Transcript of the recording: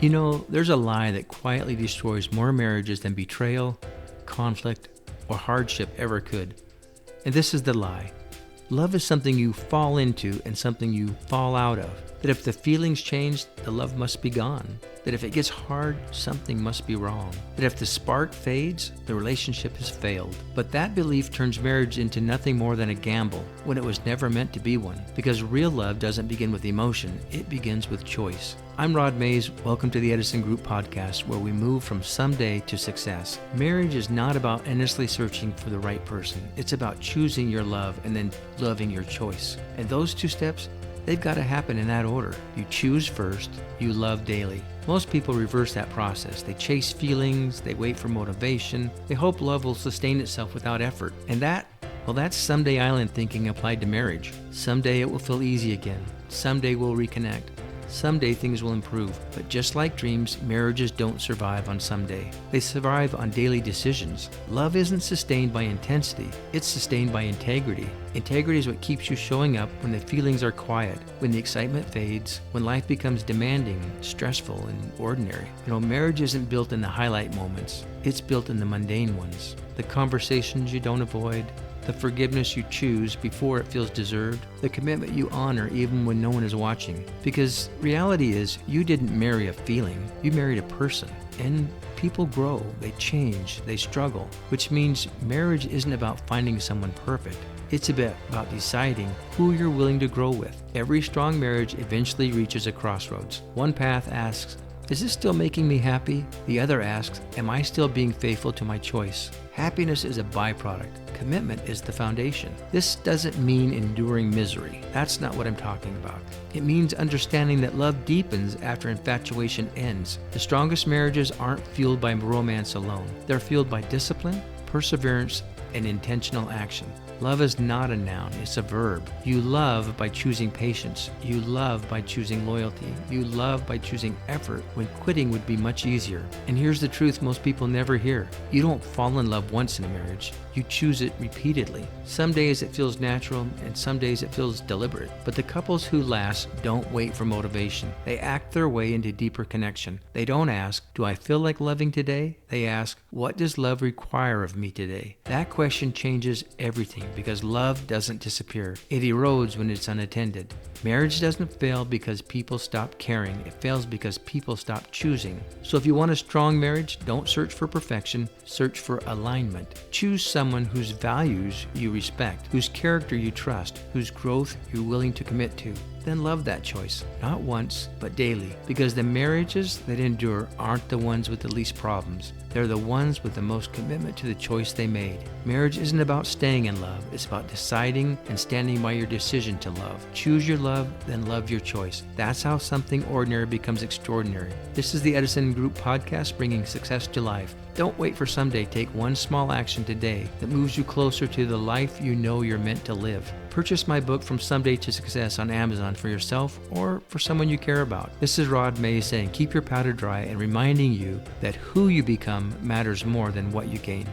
You know, there's a lie that quietly destroys more marriages than betrayal, conflict, or hardship ever could. And this is the lie. Love is something you fall into and something you fall out of. That if the feelings change, the love must be gone. That if it gets hard, something must be wrong. That if the spark fades, the relationship has failed. But that belief turns marriage into nothing more than a gamble when it was never meant to be one. Because real love doesn't begin with emotion, it begins with choice. I'm Rod Mays. Welcome to the Edison Group podcast, where we move from someday to success. Marriage is not about endlessly searching for the right person. It's about choosing your love and then loving your choice. And those two steps, they've got to happen in that order. You choose first, you love daily. Most people reverse that process. They chase feelings, they wait for motivation, they hope love will sustain itself without effort. And that's someday island thinking applied to marriage. Someday it will feel easy again. Someday we'll reconnect. Someday things will improve. But just like dreams, marriages don't survive on someday. They survive on daily decisions. Love isn't sustained by intensity, it's sustained by integrity. Integrity is what keeps you showing up when the feelings are quiet, when the excitement fades, when life becomes demanding, stressful, and ordinary. You know, marriage isn't built in the highlight moments, it's built in the mundane ones. The conversations you don't avoid, the forgiveness you choose before it feels deserved, the commitment you honor even when no one is watching. Because reality is, you didn't marry a feeling, you married a person. And people grow, they change, they struggle, which means marriage isn't about finding someone perfect. It's about deciding who you're willing to grow with. Every strong marriage eventually reaches a crossroads. One path asks, is this still making me happy? The other asks, am I still being faithful to my choice? Happiness is a byproduct. Commitment is the foundation. This doesn't mean enduring misery. That's not what I'm talking about. It means understanding that love deepens after infatuation ends. The strongest marriages aren't fueled by romance alone. They're fueled by discipline, perseverance, and intentional action. Love is not a noun, it's a verb. You love by choosing patience. You love by choosing loyalty. You love by choosing effort when quitting would be much easier. And here's the truth most people never hear. You don't fall in love once in a marriage. You choose it repeatedly. Some days it feels natural and some days it feels deliberate. But the couples who last don't wait for motivation. They act their way into deeper connection. They don't ask, do I feel like loving today? They ask, what does love require of me today? That question changes everything because love doesn't disappear. It erodes when it's unattended. Marriage doesn't fail because people stop caring. It fails because people stop choosing. So if you want a strong marriage, don't search for perfection. Search for alignment. Choose someone whose values you respect, whose character you trust, whose growth you're willing to commit to. Then love that choice, not once, but daily. Because the marriages that endure aren't the ones with the least problems. They're the ones with the most commitment to the choice they made. Marriage isn't about staying in love. It's about deciding and standing by your decision to love. Choose your love, then love your choice. That's how something ordinary becomes extraordinary. This is the Edison Group podcast, bringing success to life. Don't wait for someday. Take one small action today that moves you closer to the life you know you're meant to live. Purchase my book, From Someday to Success, on Amazon for yourself or for someone you care about. This is Rod Mays saying keep your powder dry and reminding you that who you become matters more than what you gain.